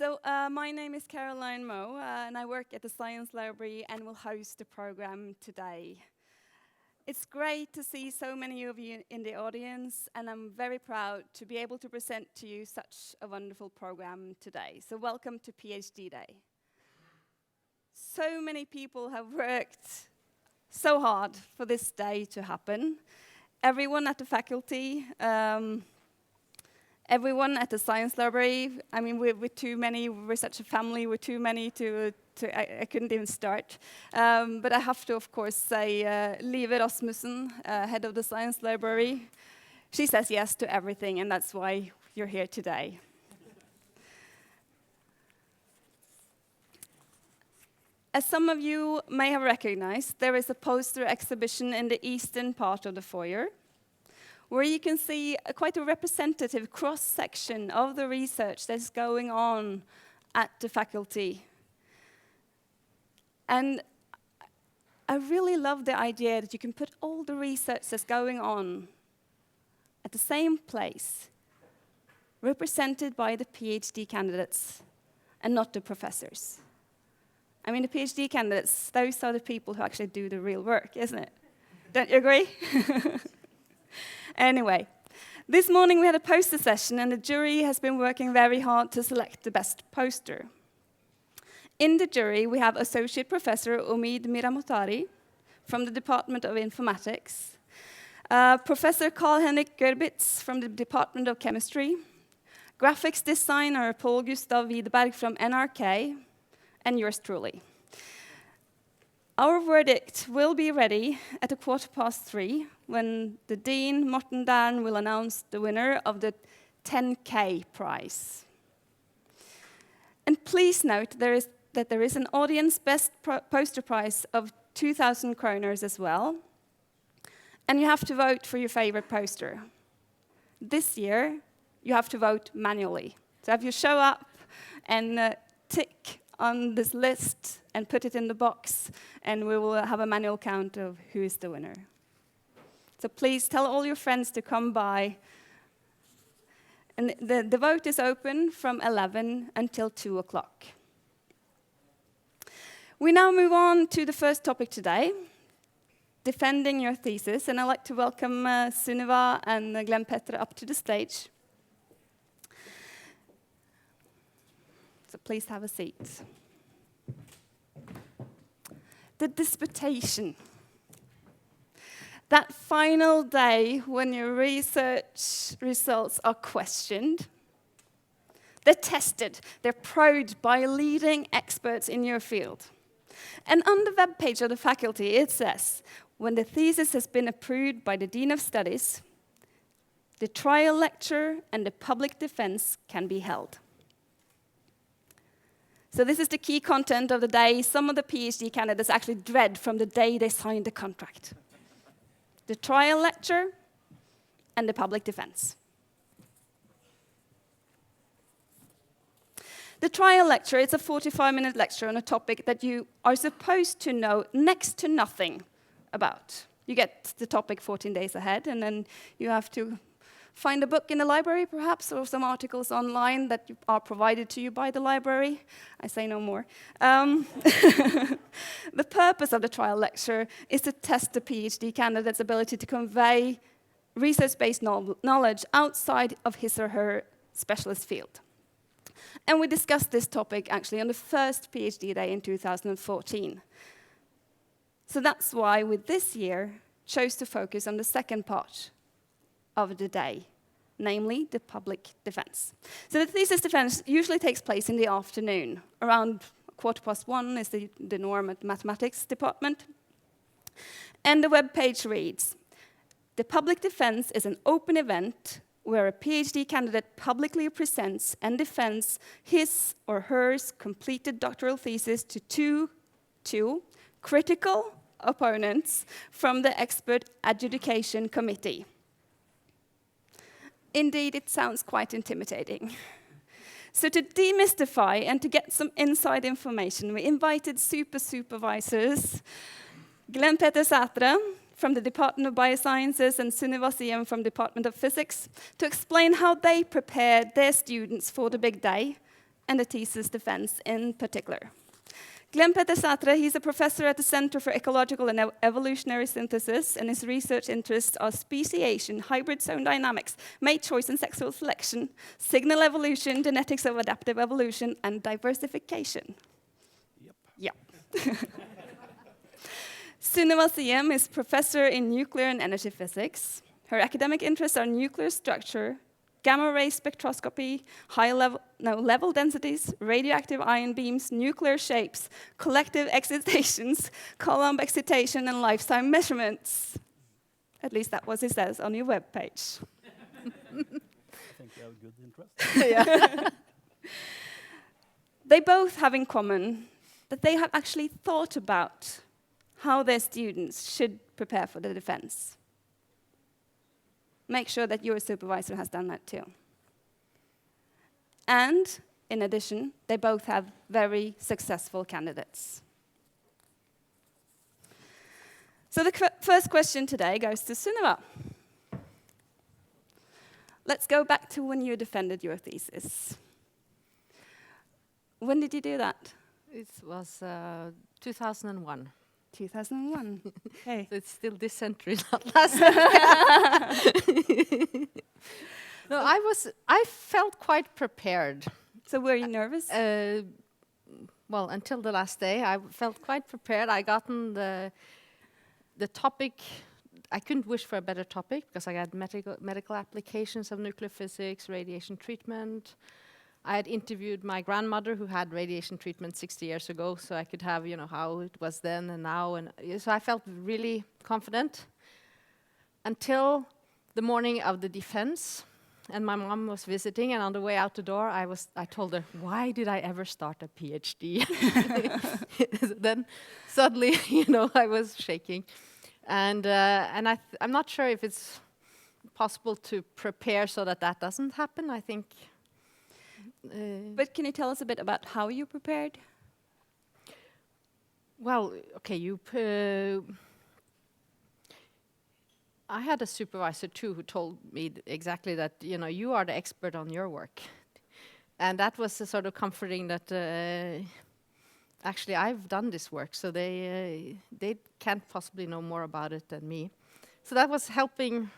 My name is Caroline Moe, and I work at the Science Library and will host the program today. It's great to see so many of you in the audience, and I'm very proud to be able to present to you such a wonderful program today. So welcome to PhD Day. So many people have worked so hard for this day to happen. Everyone at the faculty, everyone at the Science Library. I mean, we're too many, we're such a family, we're too many I couldn't even start. But I have to, of course, say, Live Rasmussen, head of the Science Library, she says yes to everything, and that's why you're here today. As some of you may have recognized, there is a poster exhibition in the eastern part of the foyer, where you can see quite a representative cross-section of the research that's going on at the faculty. And I really love the idea that you can put all the research that's going on at the same place, represented by the PhD candidates and not the professors. I mean, the PhD candidates, those are the people who actually do the real work, isn't it? Don't you agree? Anyway, this morning we had a poster session, and the jury has been working very hard to select the best poster. In the jury, we have Associate Professor Omid Miramotari from the Department of Informatics, Professor Karl-Henrik Gerbitz from the Department of Chemistry, graphics designer Paul Gustav Widerberg from NRK, and yours truly. Our verdict will be ready at 3:15 when the Dean, Morten Dern, will announce the winner of the 10K prize. And please note that there is an audience best poster prize of 2,000 kroners as well. And you have to vote for your favorite poster. This year, you have to vote manually. So if you show up and tick on this list and put it in the box, and we will have a manual count of who is the winner. So please tell all your friends to come by. And the vote is open from 11 until 2 o'clock. We now move on to the first topic today, defending your thesis, and I'd like to welcome Sunniva and Glenn-Peter up to the stage. So please have a seat. The disputation. That final day when your research results are questioned. They're tested, they're probed by leading experts in your field. And on the webpage of the faculty, it says, when the thesis has been approved by the Dean of Studies, the trial lecture and the public defense can be held. So this is the key content of the day some of the PhD candidates actually dread from the day they signed the contract. The trial lecture and the public defense. The trial lecture is a 45-minute lecture on a topic that you are supposed to know next to nothing about. You get the topic 14 days ahead, and then you have to find a book in the library, perhaps, or some articles online that are provided to you by the library. I say no more. The purpose of the trial lecture is to test the PhD candidate's ability to convey research-based knowledge outside of his or her specialist field. And we discussed this topic, actually, on the first PhD day in 2014. So that's why we this year chose to focus on the second part of the day, namely the public defense. So the thesis defense usually takes place in the afternoon. Around 1:15 is the norm at mathematics department. And the webpage reads, the public defense is an open event where a PhD candidate publicly presents and defends his or her completed doctoral thesis to two critical opponents from the expert adjudication committee. Indeed, it sounds quite intimidating. So to demystify and to get some inside information, we invited super-supervisors, Glenn-Peter Sætre from the Department of Biosciences and Sunniva Siem from the Department of Physics to explain how they prepared their students for the big day and the thesis defense in particular. Glenn-Peter Sætre, he's a professor at the Center for Ecological and Evolutionary Synthesis, and his research interests are speciation, hybrid zone dynamics, mate choice and sexual selection, signal evolution, genetics of adaptive evolution, and diversification. Yep. Sunniva Siem is professor in nuclear and energy physics. Her academic interests are nuclear structure, gamma-ray spectroscopy, level densities, radioactive ion beams, nuclear shapes, collective excitations, Coulomb excitation, and lifetime measurements. At least that was it says on your webpage. I think you have good interest. They both have in common that they have actually thought about how their students should prepare for the defense. Make sure that your supervisor has done that too. And, in addition, they both have very successful candidates. So the first question today goes to Sunniva. Let's go back to when you defended your thesis. When did you do that? It was 2001. 2001. Okay. So it's still this century, not last. No, I felt quite prepared. So were you nervous? Well, until the last day, I felt quite prepared. I gotten the topic. I couldn't wish for a better topic because I had medical applications of nuclear physics, radiation treatment. I had interviewed my grandmother who had radiation treatment 60 years ago, so I could have, how it was then and now. And so I felt really confident until the morning of the defense. And my mom was visiting, and on the way out the door, I told her, why did I ever start a PhD? Then suddenly, I was shaking. And I'm not sure if it's possible to prepare so that doesn't happen. I think. But can you tell us a bit about how you prepared? Well, okay, I had a supervisor too who told me exactly that, you are the expert on your work. And that was sort of comforting that actually I've done this work, so they can't possibly know more about it than me. So that was helping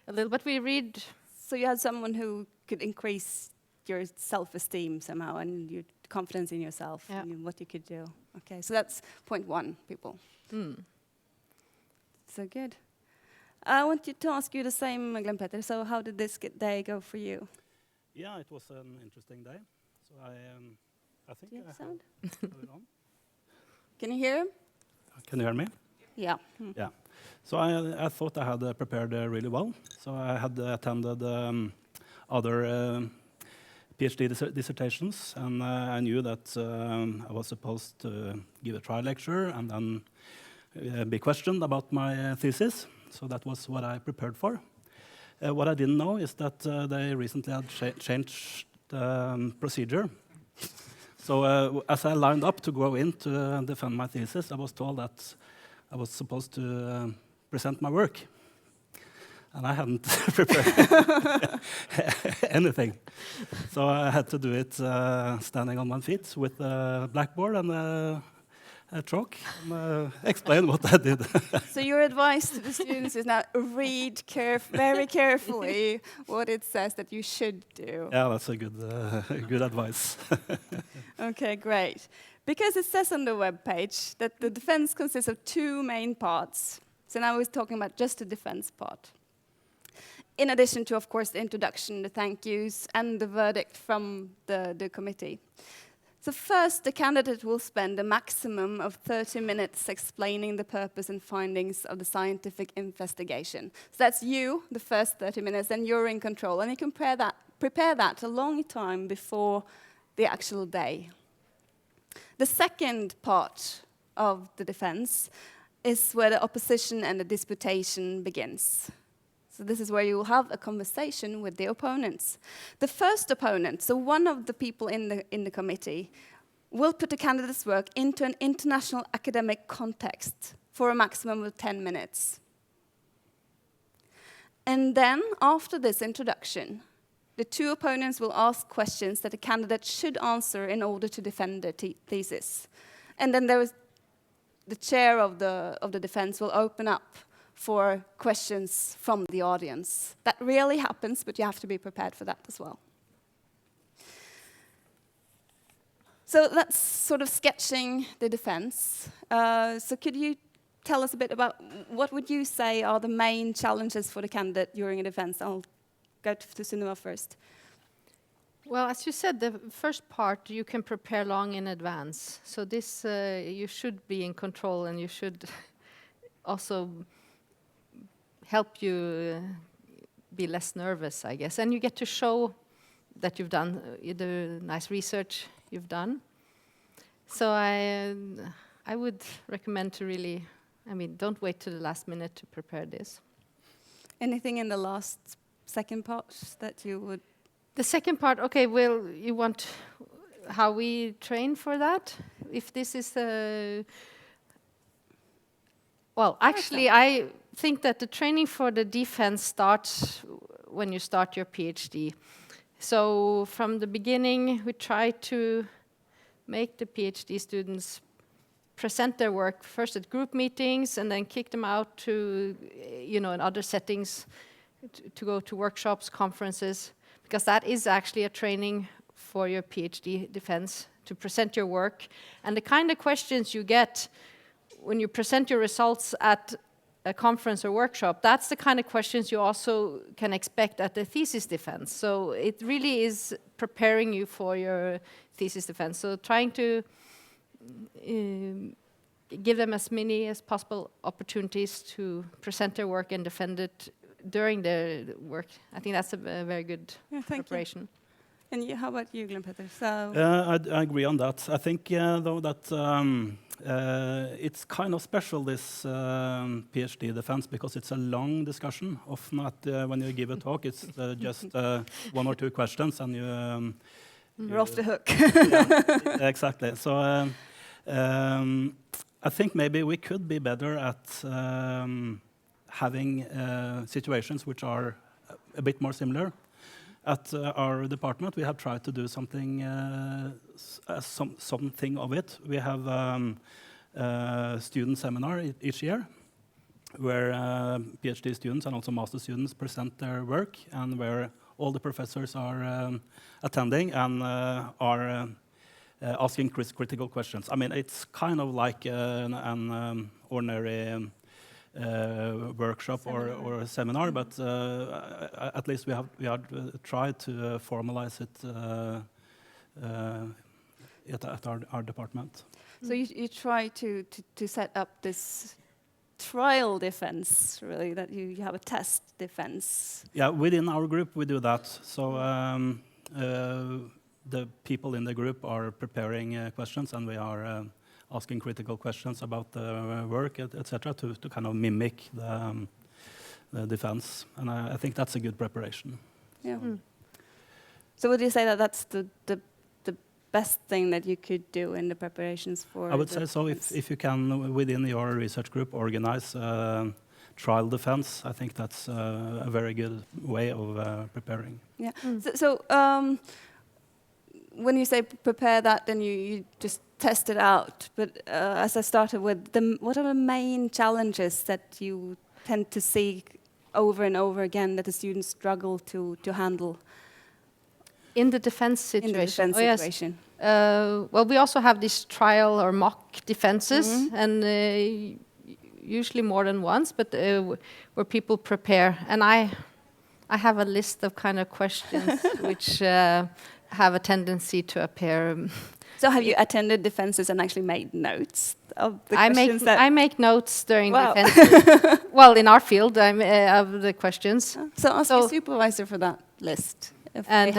a little, but we read. So you had someone who could increase your self-esteem somehow and your confidence in yourself and what you could do. Okay, so that's point one, people. So good. I want you to ask you the same, Glenn-Peter. So how did this day go for you? Yeah, it was an interesting day. So I think Do you have I sound? have it on. Can you hear him? Can you hear me? Yeah. Yeah. So I thought I had prepared really well. So I had attended other PhD dissertations, and I knew that I was supposed to give a trial lecture and then be questioned about my thesis. So that was what I prepared for. What I didn't know is that they recently had changed the procedure. So as I lined up to go in to defend my thesis, I was told that I was supposed to present my work. And I hadn't prepared anything. So I had to do it standing on my feet with a blackboard and a chalk and explain what I did. So your advice to the students is now read very carefully what it says that you should do. Yeah, that's a good advice. Okay, great. Because it says on the webpage that the defense consists of two main parts. So now we're talking about just the defense part. In addition to, of course, the introduction, the thank yous, and the verdict from the committee. So first, the candidate will spend a maximum of 30 minutes explaining the purpose and findings of the scientific investigation. So that's you, the first 30 minutes, and you're in control. And you can prepare that a long time before the actual day. The second part of the defense is where the opposition and the disputation begins. So this is where you will have a conversation with the opponents. The first opponent, so one of the people in the committee, will put the candidate's work into an international academic context for a maximum of 10 minutes. And then, after this introduction, the two opponents will ask questions that the candidate should answer in order to defend their thesis. And then there is the chair of the defense will open up for questions from the audience. That rarely happens, but you have to be prepared for that as well. So that's sort of sketching the defense. So could you tell us a bit about what would you say are the main challenges for the candidate during a defense? I'll go to Sunniva first. Well, as you said, the first part you can prepare long in advance. So this, you should be in control, and you should also help you be less nervous, I guess. And you get to show that you've done the nice research you've done. So I would recommend to really, don't wait to the last minute to prepare this. Anything in the second part that you would? The second part, okay, well, you want how we train for that? If this is well, actually, I think that the training for the defense starts when you start your PhD. So from the beginning, we try to make the PhD students present their work first at group meetings and then kick them out to, in other settings, to go to workshops, conferences, because that is actually a training for your PhD defense, to present your work. And the kind of questions you get when you present your results at a conference or workshop, that's the kind of questions you also can expect at the thesis defense. So it really is preparing you for your thesis defense. So trying to give them as many as possible opportunities to present their work and defend it during their work. I think that's a very good preparation. And how about you, Glenn-Peter? So I agree on that. I think, though, that it's kind of special, this PhD defense, because it's a long discussion. Often when you give a talk, it's just one or two questions, and you're off the hook. Yeah, exactly. So I think maybe we could be better at having situations which are a bit more similar. At our department, we have tried to do something something of it. We have a student seminar each year, where PhD students and also master students present their work, and where all the professors are attending and are asking critical questions. I mean, it's kind of like an ordinary workshop or a seminar, but at least we have tried to formalize it at our department. So you try to set up this trial defense, really, that you have a test defense. Yeah, within our group we do that. So the people in the group are preparing questions, and we are asking critical questions about the work, etc., to kind of mimic the defense. And I think that's a good preparation. Yeah. So would you say that that's the best thing that you could do in the preparations for? I would say so. If you can, within your research group, organize trial defense, I think that's a very good way of preparing. Yeah. So when you say prepare that, then you just test it out. But as I started with, what are the main challenges that you tend to see over and over again that the students struggle to handle? In the defense situation? In the defense situation. Yes. Well, we also have this trial or mock defenses, and usually more than once, but where people prepare. And I have a list of kind of questions which have a tendency to appear. So have you attended defenses and actually made notes of the questions? I make notes during defenses. Well, in our field, of the questions. So ask your supervisor for that list. And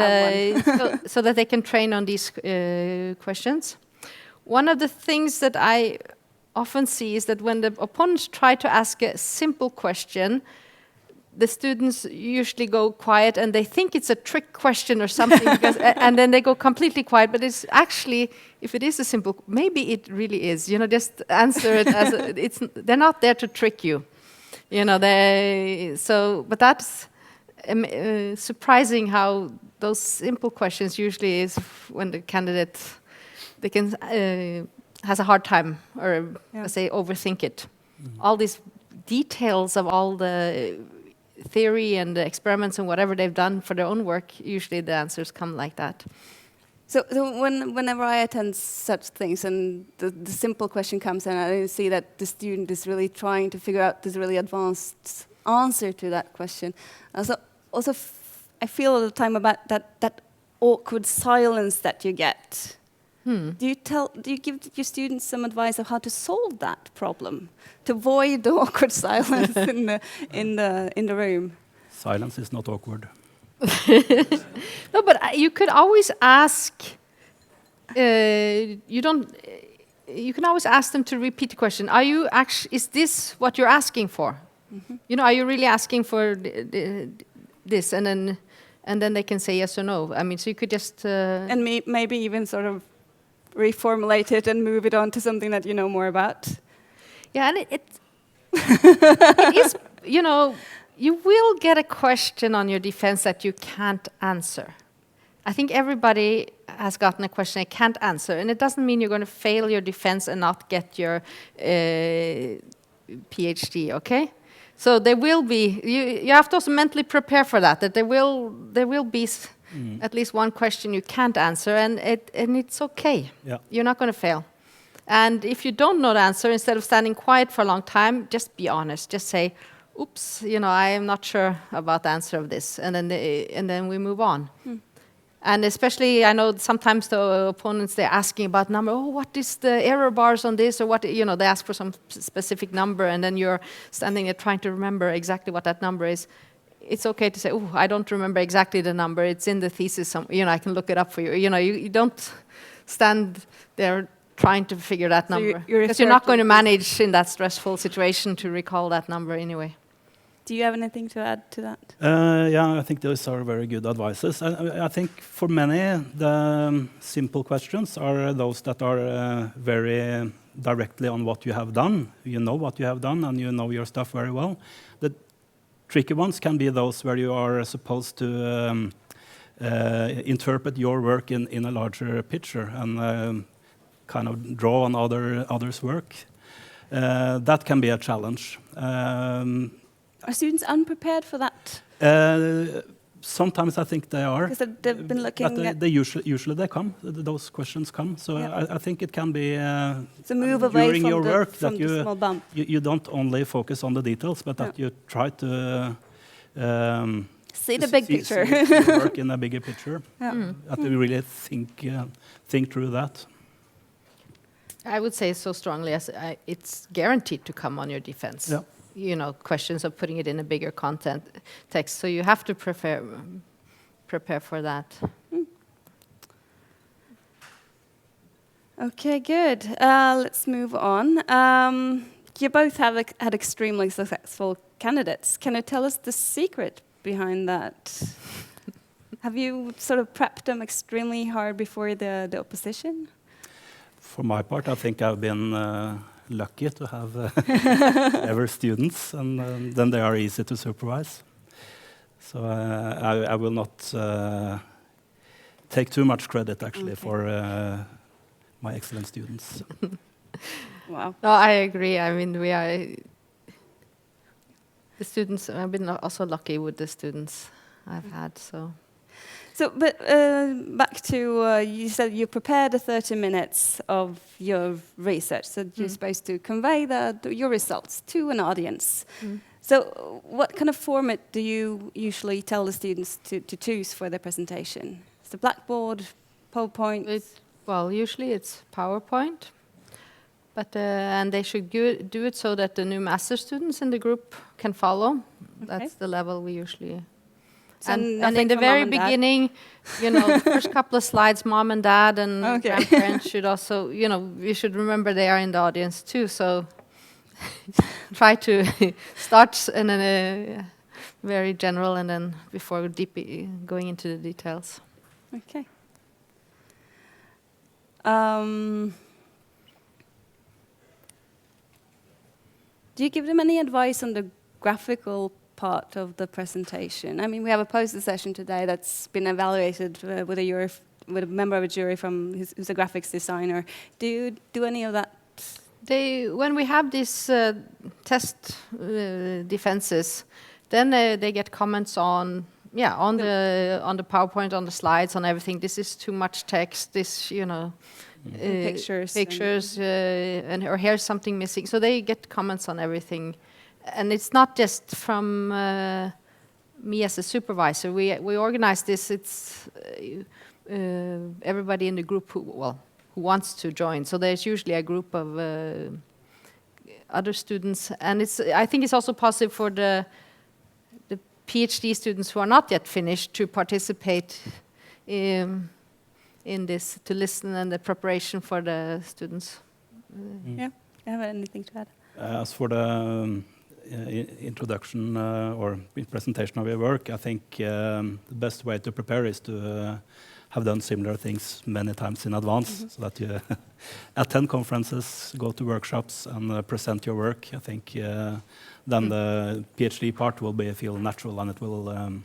so that they can train on these questions. One of the things that I often see is that when the opponents try to ask a simple question, the students usually go quiet and they think it's a trick question or something, and then they go completely quiet. But it's actually, if it is a simple, maybe it really is. Just answer it as they're not there to trick you. But that's. surprising how those simple questions usually is when the candidate they can has a hard time or let's say overthink it. All these details of all the theory and the experiments and whatever they've done for their own work, usually the answers come like that. So whenever I attend such things and the simple question comes and I see that the student is really trying to figure out this really advanced answer to that question, also I feel all the time about that awkward silence that you get. Do you give your students some advice of how to solve that problem, to avoid the awkward silence in the room? Silence is not awkward. No, but you could always ask. You can always ask them to repeat the question. Is this what you're asking for? You know, are you really asking for this? And then they can say yes or no. I mean, so you could just and maybe even sort of reformulate it and move it on to something that you know more about. Yeah, and it is. You know, you will get a question on your defense that you can't answer. I think everybody has gotten a question they can't answer, and it doesn't mean you're going to fail your defense and not get your PhD, okay? So there will be, you have to also mentally prepare for that there will be at least one question you can't answer, and it's okay. Yeah. You're not going to fail. And if you don't know the answer, instead of standing quiet for a long time, just be honest. Just say, oops, you know, I am not sure about the answer of this, and then we move on. And especially, I know sometimes the opponents, they're asking about number. Oh, what is the error bars on this? Or what, you know, they ask for some specific number, and then you're standing there trying to remember exactly what that number is. It's okay to say, oh, I don't remember exactly the number. It's in the thesis. You know, I can look it up for you. You know, you don't stand there trying to figure that number. Because you're not going to manage in that stressful situation to recall that number anyway. Do you have anything to add to that? Yeah, I think those are very good advices. I think for many, the simple questions are those that are very directly on what you have done. You know what you have done, and you know your stuff very well. The tricky ones can be those where you are supposed to interpret your work in a larger picture and kind of draw on others' work. That can be a challenge. Are students unprepared for that? Sometimes I think they are. Because they've been looking but at... they usually they come. Those questions come. So Yeah. I think it can be to move away during from your work from that the small bump. you don't only focus on the details, but that you try to See the big picture. see your work in a bigger picture. Yeah. That we really think through that. I would say so strongly as it's guaranteed to come on your defense. Yeah. You know, questions of putting it in a bigger text. So you have to prepare for that. Okay, good. Let's move on. You both have had extremely successful candidates. Can you tell us the secret behind that? Have you sort of prepped them extremely hard before the opposition? For my part, I think I've been lucky to have clever students, and then they are easy to supervise. So I will not take too much credit, actually, for my excellent students. Wow. No, I agree. I mean, the students, I've been also lucky with the students I've had, so. So, but back to, you said you prepared 30 minutes of your research, so you're supposed to convey your results to an audience. So what kind of format do you usually tell the students to choose for their presentation? Is the Blackboard, PowerPoint? Well, usually it's PowerPoint, but and they should do it so that the new master students in the group can follow. Okay. That's the level we usually... So and in the very beginning, you know, the first couple of slides, mom and dad and grandparents should also, you know, you should remember they are in the audience too. So try to start in a very general and then before going into the details. Okay. Do you give them any advice on the graphical part of the presentation? I mean, we have a poster session today that's been evaluated with a member of a jury from who's a graphics designer. Do you do any of that? When we have these test defenses, then they get comments on the PowerPoint, on the slides, on everything. This is too much text. This, pictures, or here's something missing. So they get comments on everything, and it's not just from me as a supervisor. We organize this. It's everybody in the group who wants to join. So there's usually a group of other students, and I think it's also possible for the PhD students who are not yet finished to participate in this, to listen, and the preparation for the students. Yeah, you have anything to add? As for the introduction or presentation of your work, I think the best way to prepare is to have done similar things many times in advance, so that you attend conferences, go to workshops, and present your work. I think then the PhD part will feel natural, and it will.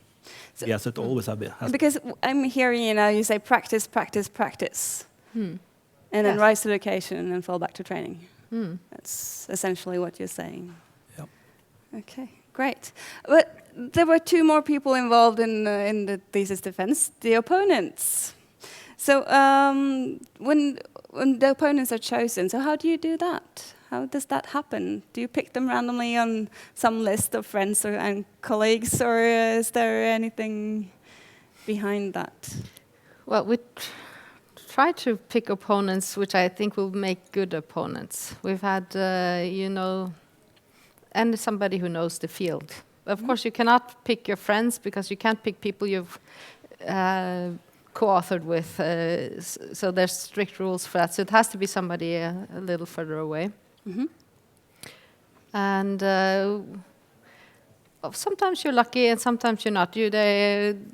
Yes, it always has been. Because I'm hearing you say practice, practice, practice, and then rise to the occasion and fall back to training. That's essentially what you're saying. Yep. Okay, great. But there were two more people involved in the thesis defense, the opponents. So when the opponents are chosen, so how do you do that? How does that happen? Do you pick them randomly on some list of friends and colleagues, or is there anything behind that? Well, we try to pick opponents which I think will make good opponents. We've had, and somebody who knows the field. Of course, you cannot pick your friends, because you can't pick people you've co-authored with. So there's strict rules for that. So it has to be somebody a little further away. And sometimes you're lucky, and sometimes you're not.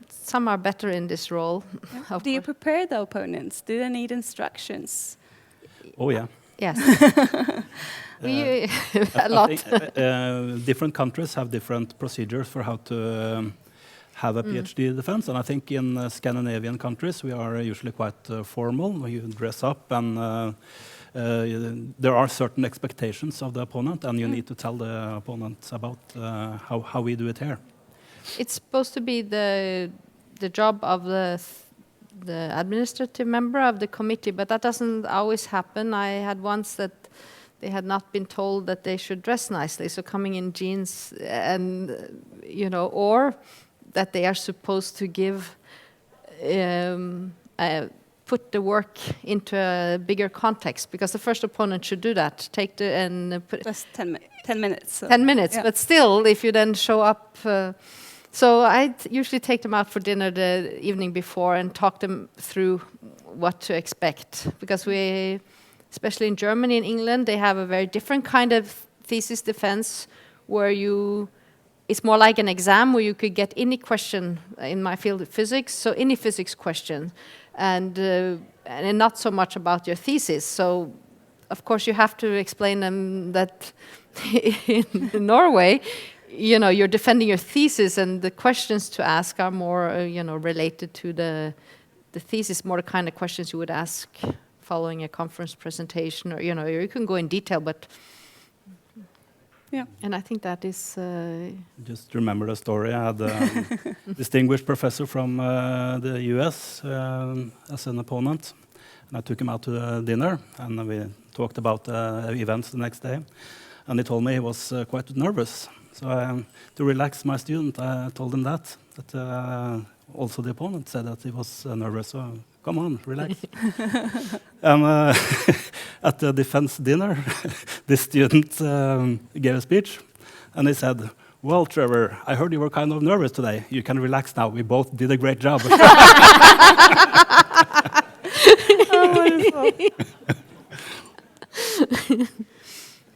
Some are better in this role. Yeah. Do you prepare the opponents? Do they need instructions? Oh yeah. Yes. A lot. Different countries have different procedures for how to have a PhD defense, and I think in Scandinavian countries we are usually quite formal. You dress up, and there are certain expectations of the opponent, and you need to tell the opponent about how we do it here. It's supposed to be the job of the administrative member of the committee, but that doesn't always happen. I had once that they had not been told that they should dress nicely, so coming in jeans, and or that they are supposed to give put the work into a bigger context, because the first opponent should do that. Just 10 minutes. So 10 minutes, but still, if you then show up. So I usually take them out for dinner the evening before and talk them through what to expect, because especially in Germany and England, they have a very different kind of thesis defense, where it's more like an exam where you could get any question in my field of physics, so any physics question, and not so much about your thesis. So, of course, you have to explain them that in Norway, you're defending your thesis, and the questions to ask are more, related to the thesis, more the kind of questions you would ask following a conference presentation, or you can go in detail, but. Yeah, and I think that is. Just remember the story. I had a distinguished professor from the US as an opponent, and I took him out to dinner, and we talked about events the next day. And he told me he was quite nervous. So to relax my student, I told him that also the opponent said that he was nervous. So come on, relax. And at the defense dinner, the student gave a speech, and he said, "Well, Trevor, I heard you were kind of nervous today. You can relax now. We both did a great job."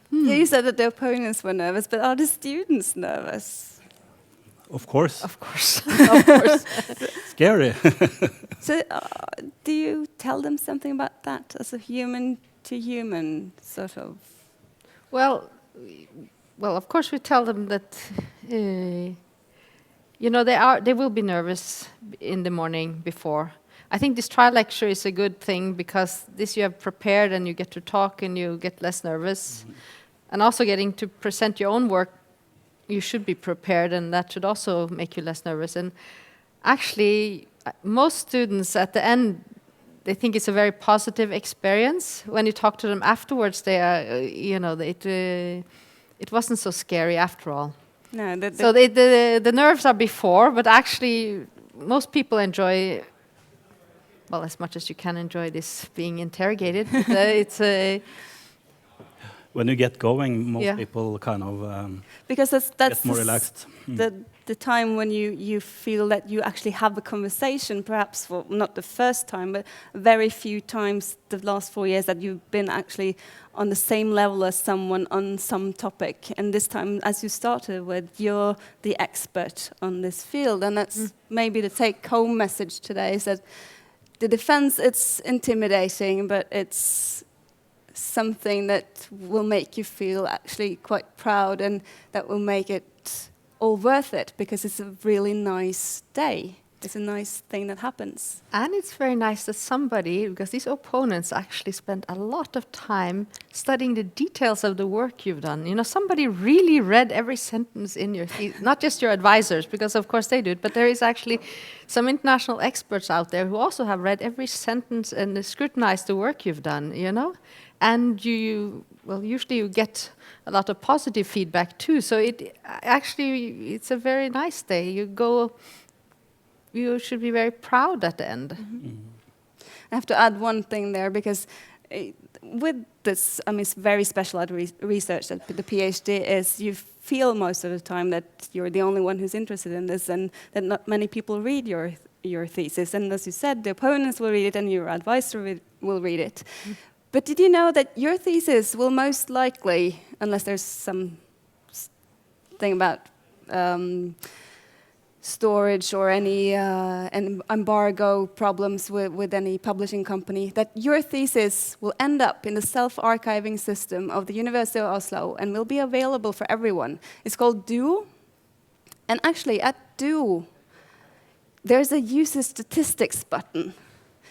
Yeah, you said that the opponents were nervous, but are the students nervous? Of course. Of course. Of course. Scary. So do you tell them something about that as a human-to-human sort of? Well, well, of course, we tell them that, you know, they will be nervous in the morning before. I think this trial lecture is a good thing because this you have prepared and you get to talk and you get less nervous. And also getting to present your own work, you should be prepared, and that should also make you less nervous. And actually, most students at the end, they think it's a very positive experience. When you talk to them afterwards, they are, you know, it wasn't so scary after all. No, So the nerves are before, but actually most people enjoy, well, as much as you can enjoy this being interrogated. It's when you get going, most Yeah. people kind of because that's get more relaxed. the time when you feel that you actually have a conversation, perhaps for not the first time, but very few times the last 4 years that you've been actually on the same level as someone on some topic. And this time, as you started with, you're the expert on this field. And that's maybe the take-home message today, is that the defense, it's intimidating, but it's something that will make you feel actually quite proud, and that will make it all worth it, because it's a really nice day. It's a nice thing that happens. And it's very nice that somebody, because these opponents actually spent a lot of time studying the details of the work you've done. You know, somebody really read every sentence in your thesis, not just your advisors, because of course they do it, but there is actually some international experts out there who also have read every sentence and scrutinized the work you've done, you know? And well, usually you get a lot of positive feedback too. So it's a very nice day. You should be very proud at the end. I have to add one thing there, because with this, I mean, it's very specialized research that the PhD is. You feel most of the time that you're the only one who's interested in this, and that not many people read your thesis. And as you said, the opponents will read it, and your advisor will read it. But did you know that your thesis will most likely, unless there's some thing about storage or any embargo problems with any publishing company, that your thesis will end up in the self-archiving system of the University of Oslo and will be available for everyone. It's called Duo. And actually, at Duo, there's a user statistics button,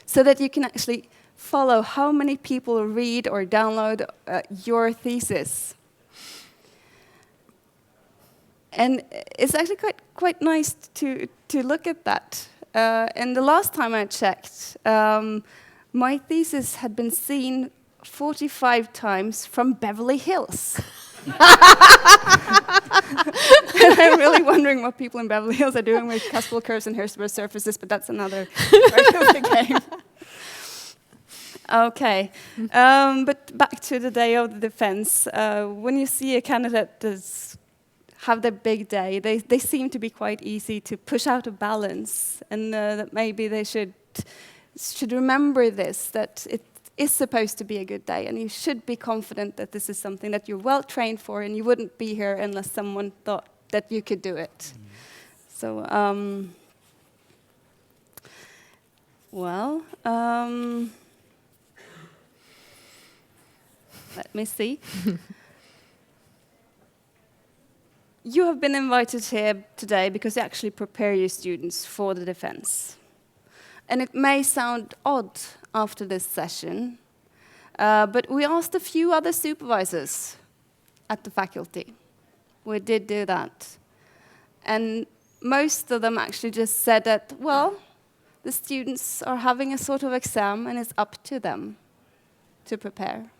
so that you can actually follow how many people read or download your thesis. And it's actually quite nice to look at that. And the last time I checked, my thesis had been seen 45 times from Beverly Hills. And I'm really wondering what people in Beverly Hills are doing with Caspel curves and Hirschberg surfaces, but that's another part of the game. Okay, but back to the day of the defense. When you see a candidate that's have their big day, they seem to be quite easy to push out of balance, and that maybe they should remember this, that it is supposed to be a good day, and you should be confident that this is something that you're well trained for, and you wouldn't be here unless someone thought that you could do it. So, let me see. You have been invited here today because you actually prepare your students for the defense. And it may sound odd after this session, but we asked a few other supervisors at the faculty. We did do that. And most of them actually just said that, well, the students are having a sort of exam and it's up to them to prepare.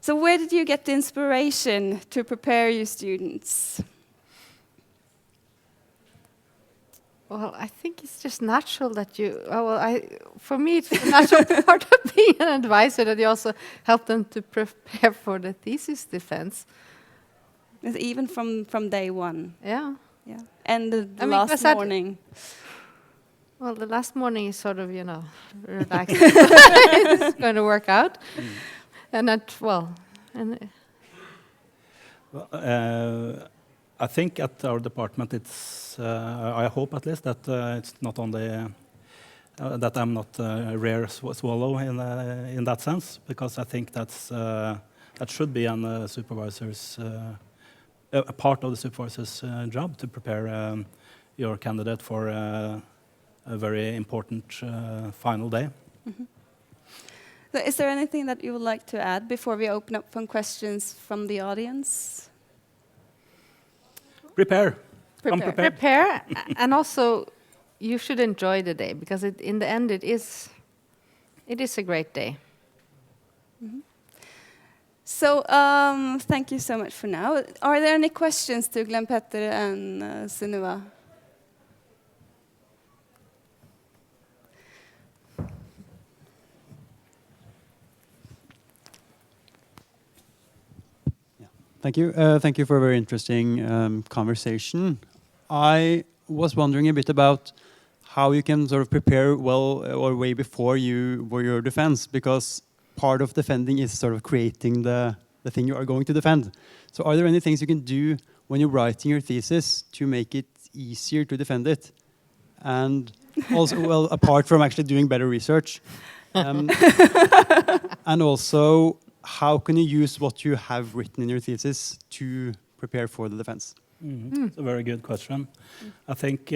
So where did you get the inspiration to prepare your students? Well, I think it's just natural that for me, it's a natural part of being an advisor that you also help them to prepare for the thesis defense. Even from day one? Yeah. Yeah. And the last morning? Well, the last morning is sort of, relaxed. It's going to work out. And I think at our department, it's I hope at least that it's not only that I'm not a rare swallow in that sense, because I think that's that should be on the supervisor's, a part of the supervisor's job to prepare your candidate for a very important final day. So is there anything that you would like to add before we open up for questions from the audience? Prepare. Come prepared. Prepare, and also you should enjoy the day, because in the end it is a great day. So thank you so much for now. Are there any questions to Glenn-Peter and Sunniva? Thank you. Thank you for a very interesting conversation. I was wondering a bit about how you can sort of prepare well or way before your defense, because part of defending is sort of creating the thing you are going to defend. So are there any things you can do when you're writing your thesis to make it easier to defend it? And also, well, apart from actually doing better research, and also, how can you use what you have written in your thesis to prepare for the defense? It's a very good question. I think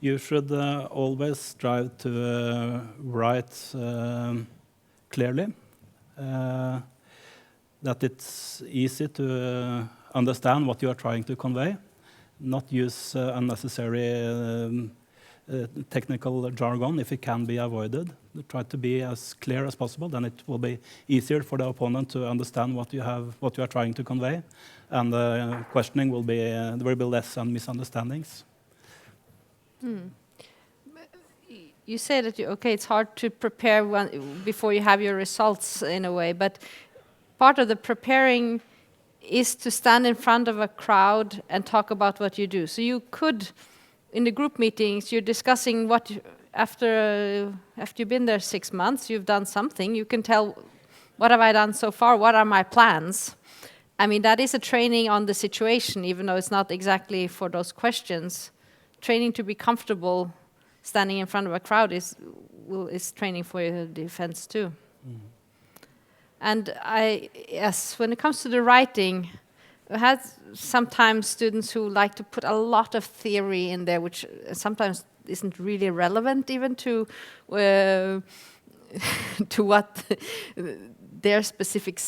you should always strive to write clearly, that it's easy to understand what you are trying to convey, not use unnecessary technical jargon if it can be avoided. Try to be as clear as possible, then it will be easier for the opponent to understand what you are trying to convey, and questioning will be there will be less misunderstandings. You say that it's hard to prepare before you have your results in a way, but part of the preparing is to stand in front of a crowd and talk about what you do. So you could, in the group meetings, you're discussing what after you've been there 6 months, you've done something. You can tell, what have I done so far? What are my plans? I mean, that is a training on the situation, even though it's not exactly for those questions. Training to be comfortable standing in front of a crowd is training for your defense too. And when it comes to the writing, I had sometimes students who like to put a lot of theory in there, which sometimes isn't really relevant even to to what their specific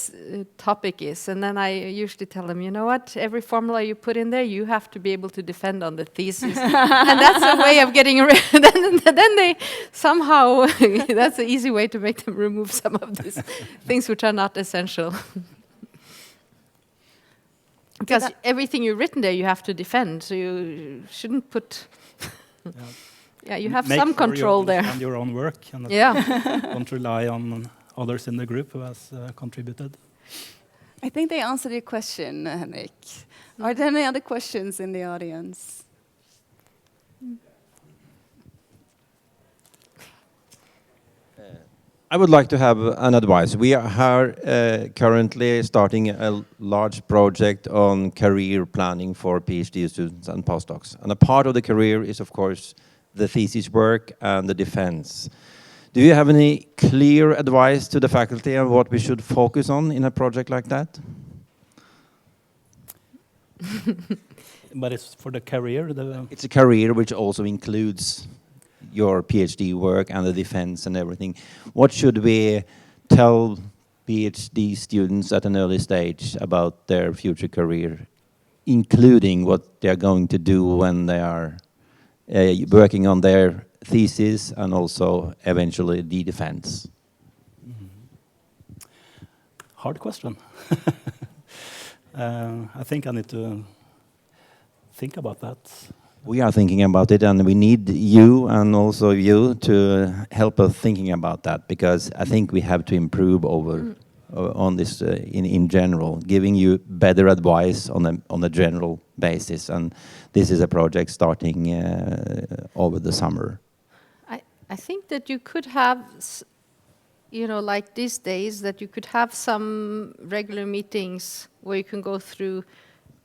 topic is. And then I usually tell them, you know what, every formula you put in there, you have to be able to defend on the thesis. And that's a way of getting rid. Then they somehow, that's an easy way to make them remove some of these things which are not essential. Because everything you've written there, you have to defend. So you shouldn't put... Yeah, you have some control there. And your own work, and don't rely on others in the group who has contributed. I think they answered your question, Henrik. Are there any other questions in the audience? I would like to have an advice. We are currently starting a large project on career planning for PhD students and postdocs. And a part of the career is, of course, the thesis work and the defense. Do you have any clear advice to the faculty on what we should focus on in a project like that? But it's for the career? It's a career which also includes your PhD work and the defense and everything. What should we tell PhD students at an early stage about their future career, including what they're going to do when they are working on their thesis and also eventually the defense? Hard question. I think I need to think about that. We are thinking about it, and we need you and also you to help us thinking about that, because I think we have to improve on this in general, giving you better advice on a general basis. And this is a project starting over the summer. I think that you could have, like these days, that you could have some regular meetings where you can go through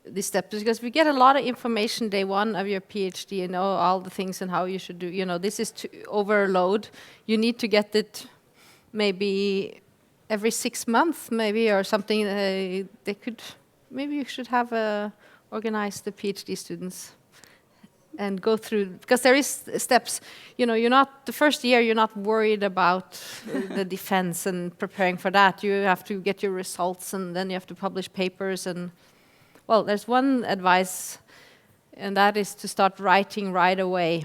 these steps, because we get a lot of information day one of your PhD, all the things and how you should do. This is to overload. You need to get it maybe every 6 months, maybe, or something. They could, maybe you should have organize the PhD students and go through, because there is steps. You know, you're not, the first year you're not worried about the defense and preparing for that. You have to get your results, and then you have to publish papers. And well, there's one advice, and that is to start writing right away,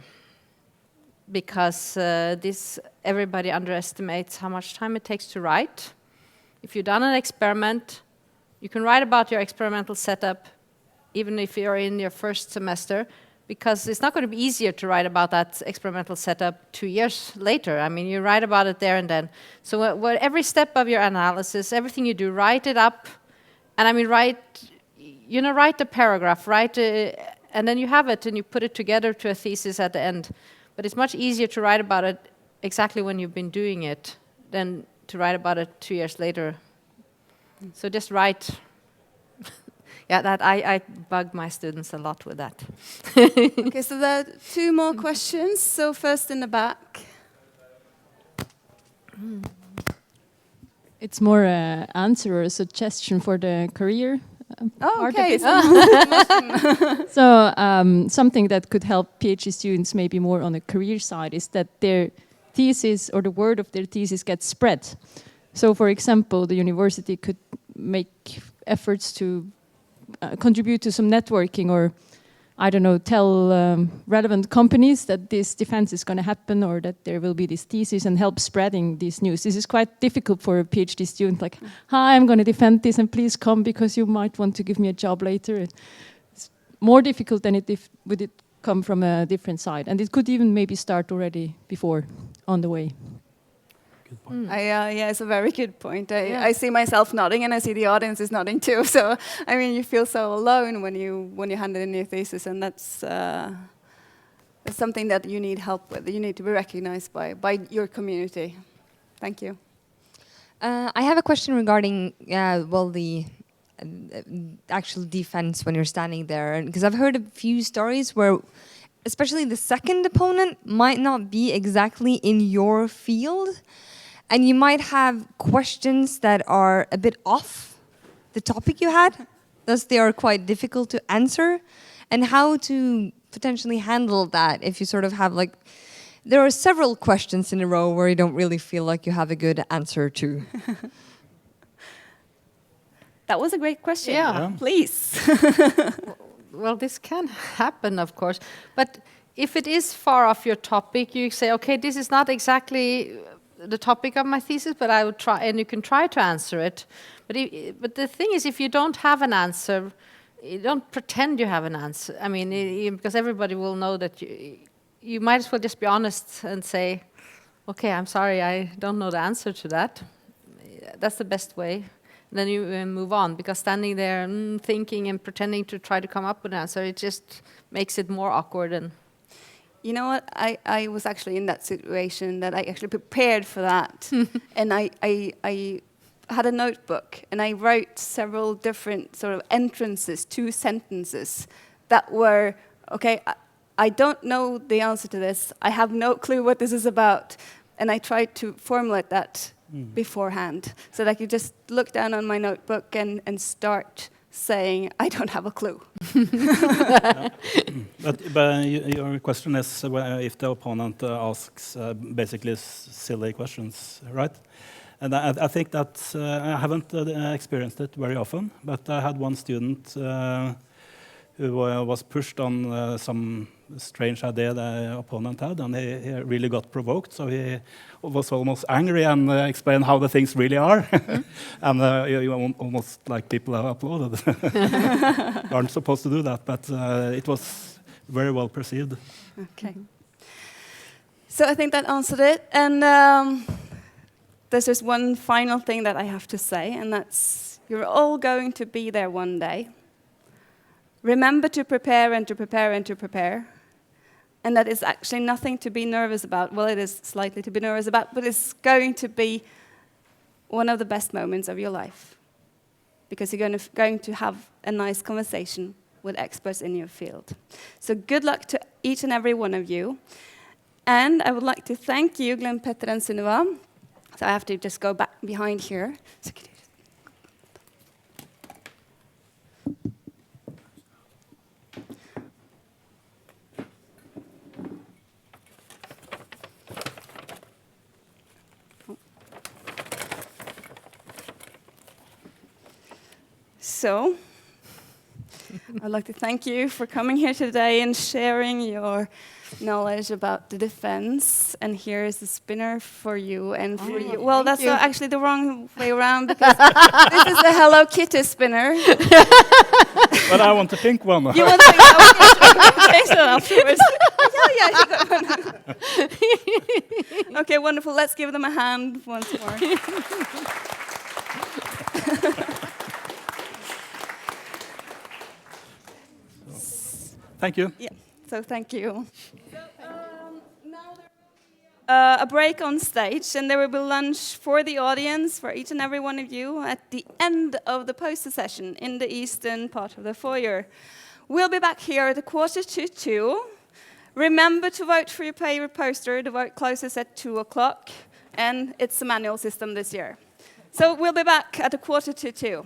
because everybody underestimates how much time it takes to write. If you've done an experiment, you can write about your experimental setup even if you're in your first semester, because it's not going to be easier to write about that experimental setup 2 years later. I mean, you write about it there and then. So every step of your analysis, everything you do, write it up. And I mean, write the paragraph, and then you have it and you put it together to a thesis at the end. But it's much easier to write about it exactly when you've been doing it than to write about it 2 years later. So just write. Yeah, that I bug my students a lot with that. Okay, so there are 2 more questions. So first in the back. It's more an answer or a suggestion for the career part Okay. of it. So something that could help PhD students maybe more on the career side is that their thesis or the word of their thesis gets spread. So for example, the university could make efforts to contribute to some networking, or I don't know, tell relevant companies that this defense is going to happen, or that there will be this thesis, and help spreading this news. This is quite difficult for a PhD student, like, hi, I'm going to defend this and please come because you might want to give me a job later. It's more difficult than would it come from a different side. And it could even maybe start already before, on the way. Good point. Yeah, it's a very good point. I see myself nodding, and I see the audience is nodding too. So, I mean, you feel so alone when you hand in your thesis, and that's something that you need help with. You need to be recognized by your community. Thank you. I have a question regarding, the actual defense when you're standing there, because I've heard a few stories where, especially the second opponent might not be exactly in your field. And you might have questions that are a bit off the topic you had, thus they are quite difficult to answer. And how to potentially handle that if you sort of have, like, there are several questions in a row where you don't really feel like you have a good answer to. That was a great question. Yeah. Please. Well, this can happen, of course. But if it is far off your topic, you say, okay, this is not exactly the topic of my thesis, but I would try, and you can try to answer it. But the thing is, if you don't have an answer, you don't pretend you have an answer. I mean, because everybody will know that you might as well just be honest and say, okay, I'm sorry, I don't know the answer to that. That's the best way. Then you move on, because standing there thinking and pretending to try to come up with an answer, it just makes it more awkward. And You know what? I was actually in that situation that I actually prepared for that. And I had a notebook, and I wrote several different sort of entrances, 2 sentences that were, okay, I don't know the answer to this. I have no clue what this is about. And I tried to formulate that beforehand, so that I could just look down on my notebook and start saying, I don't have a clue. But your question is if the opponent asks basically silly questions, right? And I think that I haven't experienced it very often, but I had one student who was pushed on some strange idea the opponent had, and he really got provoked, so he was almost angry and explained how the things really are. And you almost like people have applauded. You aren't supposed to do that, but it was very well perceived. Okay. So I think that answered it. And there's just one final thing that I have to say, and that's you're all going to be there one day. Remember to prepare and to prepare and to prepare. And that is actually nothing to be nervous about. Well, it is slightly to be nervous about, but it's going to be one of the best moments of your life, because you're going to have a nice conversation with experts in your field. So good luck to each and every one of you. And I would like to thank you, Glenn-Peter and Sunniva, So I have to just go back behind here. So, I'd like to thank you for coming here today and sharing your knowledge about the defense. And here is the spinner for you and for you. Well, that's actually the wrong way around because this is the Hello Kitty spinner. But I want a pink one. You want to change that afterwards? Yeah, you got one. Okay, wonderful. Let's give them a hand once more. Thank you. Yeah, so thank you. So, now there will be a break on stage, and there will be lunch for the audience, for each and every one of you, at the end of the poster session in the eastern part of the foyer. We'll be back here at 1:45. Remember to vote for your favorite poster. The vote closes at 2 o'clock, and it's a manual system this year. So we'll be back at 1:45.